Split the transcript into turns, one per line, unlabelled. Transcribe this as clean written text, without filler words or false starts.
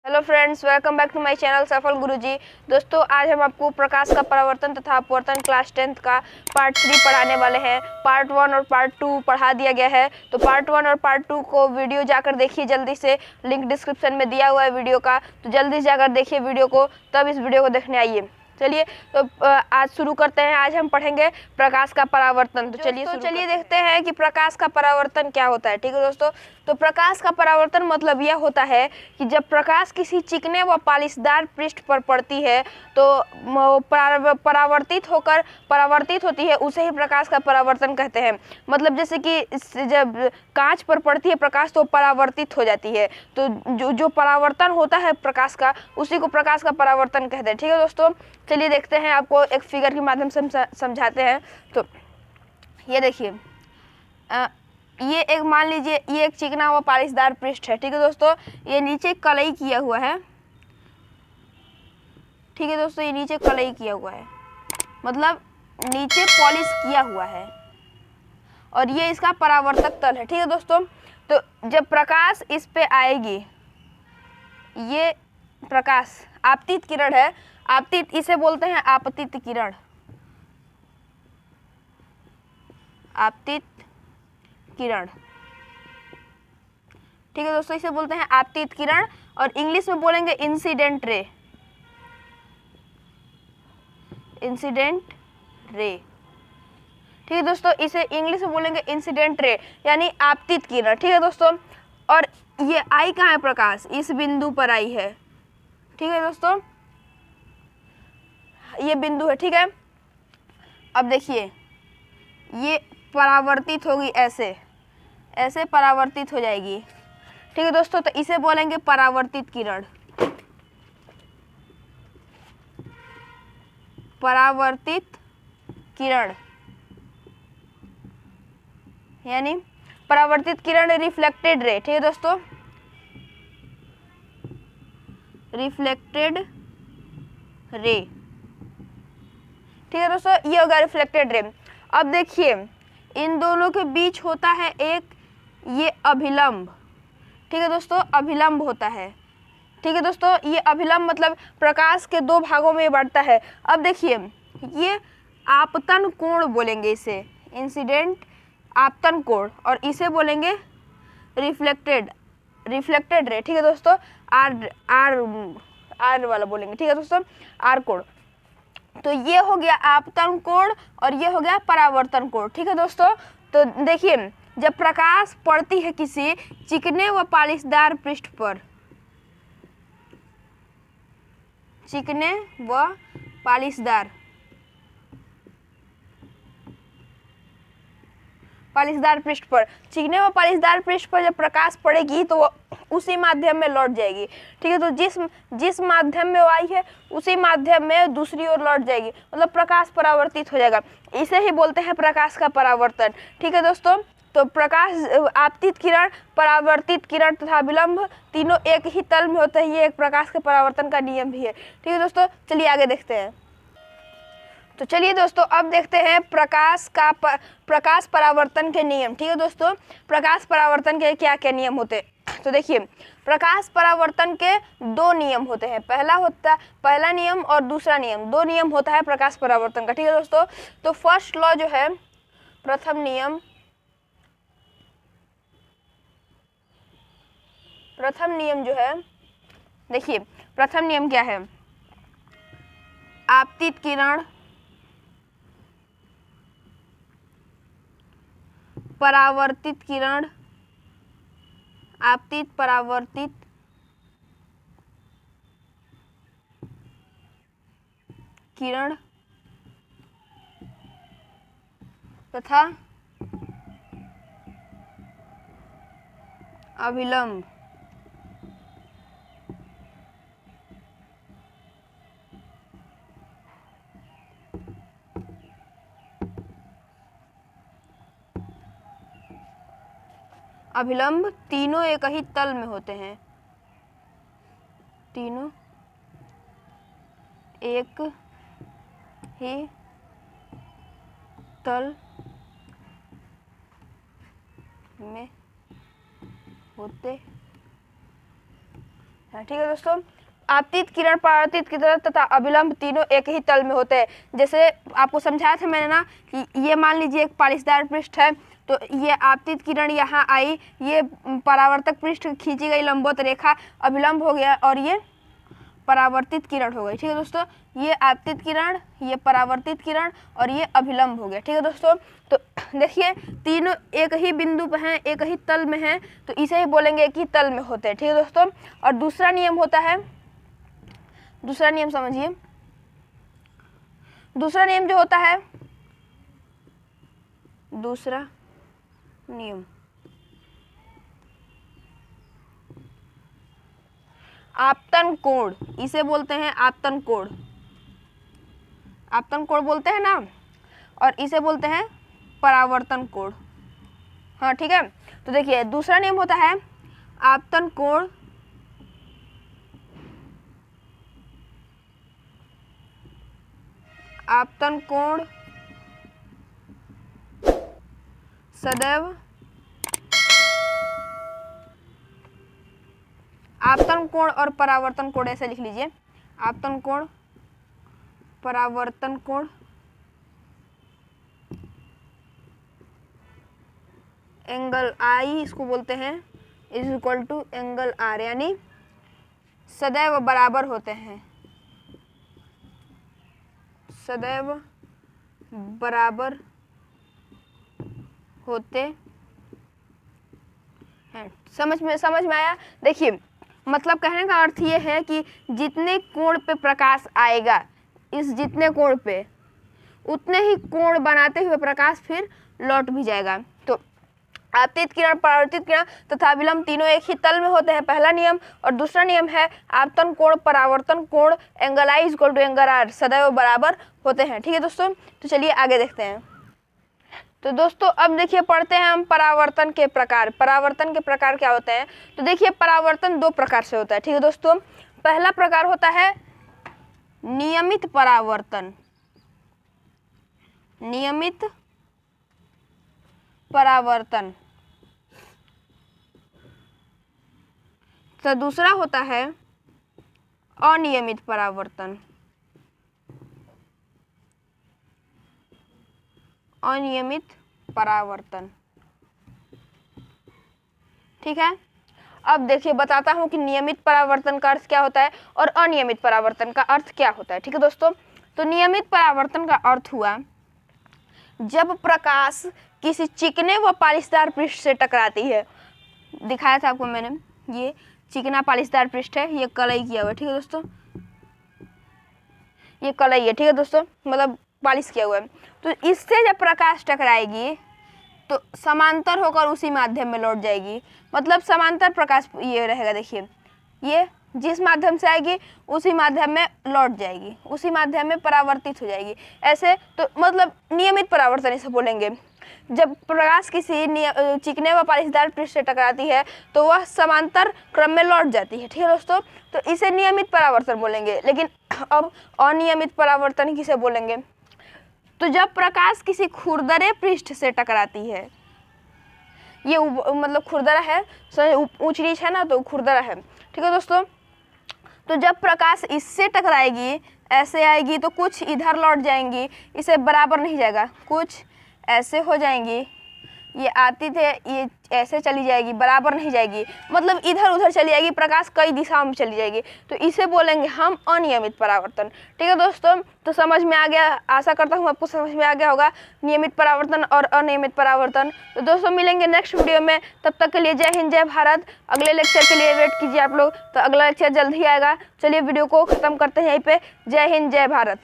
Hello friends, welcome back to my channel Safal Guruji. दोस्तों, आज हम आपको प्रकाश का परावर्तन तथा अपवर्तन क्लास 10th का पार्ट 3 पढ़ाने वाले हैं। पार्ट 1 और पार्ट 2 पढ़ा दिया गया है, तो पार्ट 1 और पार्ट 2 को वीडियो जाकर देखिए जल्दी से। लिंक डिस्क्रिप्शन में दिया हुआ है वीडियो का, तो जल्दी से जाकर देखिए वीडियो को, तब इस वीडियो को देखने आइए। चलिए तो आज शुरू करते हैं। आज हम पढ़ेंगे प्रकाश का परावर्तन। तो चलिए देखते हैं कि प्रकाश का परावर्तन क्या होता है। ठीक है दोस्तों, तो प्रकाश का परावर्तन मतलब यह होता है कि जब प्रकाश किसी चिकने व पालिशदार पृष्ठ पर पड़ती है तो परावर्तित होती है, उसे ही प्रकाश का परावर्तन कहते हैं। मतलब जैसे कि जब कांच पर पड़ती है प्रकाश तो परावर्तित हो जाती है, तो जो परावर्तन होता है प्रकाश का, उसी को प्रकाश का परावर्तन कहते हैं। ठीक है दोस्तों, चलिए देखते हैं, आपको एक फिगर के माध्यम से समझाते हैं। तो ये देखिए, ये एक मान लीजिए ये एक चिकना व पालिशदार पृष्ठ है। ठीक है दोस्तों, ये नीचे कलई किया हुआ है। ठीक है दोस्तों, ये नीचे कलई किया हुआ है, मतलब नीचे पॉलिश किया हुआ है, और ये इसका परावर्तक तल है। ठीक है दोस्तों, तो जब प्रकाश इस पे आएगी, ये प्रकाश आपतित किरण है। आपतित इसे बोलते हैं आपतित किरण। आपतित किरण, ठीक है दोस्तों, इसे बोलते हैं आपतित किरण, और इंग्लिश में बोलेंगे इंसिडेंट रे। इंसिडेंट रे, ठीक है दोस्तों, इसे इंग्लिश में बोलेंगे इंसिडेंट रे, यानी आपतित किरण। ठीक है दोस्तों, और ये आई कहाँ है? प्रकाश इस बिंदु पर आई है। ठीक है दोस्तों, ये बिंदु है। ठीक है, अब देखिए ये परावर्तित होगी, ऐसे परावर्तित हो जाएगी। ठीक है दोस्तों, तो इसे बोलेंगे परावर्तित किरण। परावर्तित किरण यानी परावर्तित किरण, रिफ्लेक्टेड रे। ठीक है दोस्तों, रिफ्लेक्टेड रे। ठीक है दोस्तों, ये होगा रिफ्लेक्टेड रे। अब देखिए, इन दोनों के बीच होता है एक ये अभिलंब। ठीक है दोस्तों, अभिलंब होता है। ठीक है दोस्तों, ये अभिलंब मतलब प्रकाश के दो भागों में बढ़ता है। अब देखिए, ये आपतन कोण बोलेंगे इसे, इंसिडेंट आपतन कोण, और इसे बोलेंगे रिफ्लेक्टेड रे। ठीक है दोस्तों, आर वाला बोलेंगे। ठीक है दोस्तों, आर कोण। तो ये हो गया आपतन कोण और ये हो गया परावर्तन कोण। ठीक है दोस्तों, तो देखिए, जब प्रकाश पड़ती है किसी चिकने व पालिशदार पृष्ठ पर, चिकने व पालिशदार पृष्ठ पर, चिकने व पालिशदार पृष्ठ पर जब प्रकाश पड़ेगी तो वो उसी माध्यम में लौट जाएगी। ठीक है, तो जिस माध्यम में वो आई है उसी माध्यम में दूसरी ओर लौट जाएगी, मतलब प्रकाश परावर्तित हो जाएगा। इसे ही बोलते हैं प्रकाश का परावर्तन। ठीक है दोस्तों, तो प्रकाश आपतित किरण, परावर्तित किरण तथा विलंब तीनों एक ही तल में होते हैं। ये एक प्रकाश के परावर्तन का नियम भी है। ठीक है दोस्तों, चलिए आगे देखते हैं। तो चलिए दोस्तों, अब देखते हैं प्रकाश परावर्तन के नियम। ठीक है दोस्तों, प्रकाश परावर्तन के क्या क्या नियम होते हैं। तो देखिए, प्रकाश परावर्तन के दो नियम होते हैं। पहला नियम और दूसरा नियम, दो नियम होता है प्रकाश परावर्तन का। ठीक है दोस्तों, तो फर्स्ट लॉ जो है, प्रथम नियम जो है, देखिए प्रथम नियम क्या है? आपतित किरण परावर्तित किरण, आपतित परावर्तित किरण तथा अभिलंब तीनों एक ही तल में होते हैं। तीनों एक ही तल में होते ठीक है दोस्तों, आपतित किरण, परावर्तित किरण तथा अभिलंब तीनों एक ही तल में होते हैं। जैसे आपको समझाया था मैंने ना कि ये मान लीजिए एक पालिशदार पृष्ठ है, तो ये आपतित किरण यहाँ आई, ये परावर्तक पृष्ठ खींची गई लंबवत रेखा अभिलंब हो गया और ये परावर्तित किरण हो गई। ठीक है दोस्तों, ये आपतित किरण, ये परावर्तित किरण और ये अभिलंब हो गया। ठीक है दोस्तों, तो देखिए तीनों एक ही बिंदु पे हैं, एक ही तल में हैं, तो इसे ही बोलेंगे एक ही तल में होते हैं। ठीक है दोस्तों, और दूसरा नियम होता है, दूसरा नियम समझिए, दूसरा नियम जो होता है, दूसरा नियम आपतन कोण, इसे बोलते हैं आपतन कोण, आपतन कोण बोलते हैं ना, और इसे बोलते हैं परावर्तन कोण। हाँ ठीक है, तो देखिए दूसरा नियम होता है आपतन कोण आपतन कोण सदैव आपतन कोण और परावर्तन कोण ऐसे लिख लीजिए, आपतन कोण परावर्तन कोण एंगल आई इसको बोलते हैं is equal to angle r, यानी सदैव बराबर होते हैं, सदैव बराबर होते हैं। समझ में आया? देखिए मतलब कहने का अर्थ ये है कि जितने कोण पे प्रकाश आएगा, इस जितने कोण पे, उतने ही कोण बनाते हुए प्रकाश फिर लौट भी जाएगा। तो आपतित किरण, परावर्तित किरण तथा अभिलंब तीनों एक ही तल में होते हैं, पहला नियम। और दूसरा नियम है आपतन कोण परावर्तन कोण angle i equal to angle r सदैव बराबर होते हैं। ठीक है दोस्तों, तो चलिए आगे देखते हैं। तो दोस्तों अब देखिए पढ़ते हैं हम परावर्तन के प्रकार। परावर्तन के प्रकार क्या होते हैं? तो देखिए परावर्तन दो प्रकार से होता है। ठीक है दोस्तों, पहला प्रकार होता है नियमित परावर्तन, नियमित परावर्तन। तो दूसरा होता है अनियमित परावर्तन, अनियमित परावर्तन। ठीक है, अब देखिए बताता हूं कि नियमित परावर्तन का अर्थ क्या होता है और अनियमित परावर्तन का अर्थ क्या होता है। ठीक है दोस्तों, तो नियमित परावर्तन का अर्थ हुआ जब प्रकाश किसी चिकने व पालिशदार पृष्ठ से टकराती है। दिखाया था आपको मैंने, ये चिकना पालिशदार पृष्ठ है, ये कलई किया हुआ है। ठीक है दोस्तों, ये कलई है। ठीक है दोस्तों, मतलब पालिश किया हुआ है। तो इससे जब प्रकाश टकराएगी तो समांतर होकर उसी माध्यम में लौट जाएगी, मतलब समांतर प्रकाश ये रहेगा। देखिए ये जिस माध्यम से आएगी उसी माध्यम में लौट जाएगी, उसी माध्यम में परावर्तित हो जाएगी। ऐसे तो मतलब नियमित परावर्तन इसे बोलेंगे। जब प्रकाश किसी चिकने व पालिशदार पृष्ठ से टकराती है तो वह समांतर क्रम में लौट जाती है। ठीक है दोस्तों, तो इसे नियमित परावर्तन बोलेंगे। लेकिन अब अनियमित परावर्तन किसे बोलेंगे? तो जब प्रकाश किसी खुरदरे पृष्ठ से टकराती है, ये मतलब खुरदरा है, ऊंच नीच है ना, तो खुरदरा है। ठीक है दोस्तों, तो जब प्रकाश इससे टकराएगी, ऐसे आएगी तो कुछ इधर लौट जाएंगी, इसे बराबर नहीं जाएगा, कुछ ऐसे हो जाएंगी, ये आती थे ये ऐसे चली जाएगी, बराबर नहीं जाएगी, मतलब इधर उधर चली जाएगी, प्रकाश कई दिशाओं में चली जाएगी, तो इसे बोलेंगे हम अनियमित परावर्तन। ठीक है दोस्तों, तो समझ में आ गया, आशा करता हूँ आपको समझ में आ गया होगा नियमित परावर्तन और अनियमित परावर्तन। तो दोस्तों मिलेंगे नेक्स्ट वीडियो में, तब तक के लिए जय हिंद जय भारत। अगले लेक्चर के लिए वेट कीजिए आप लोग, तो अगला लेक्चर जल्द ही आएगा। चलिए वीडियो को ख़त्म करते हैं यहीं पे। जय हिंद जय भारत।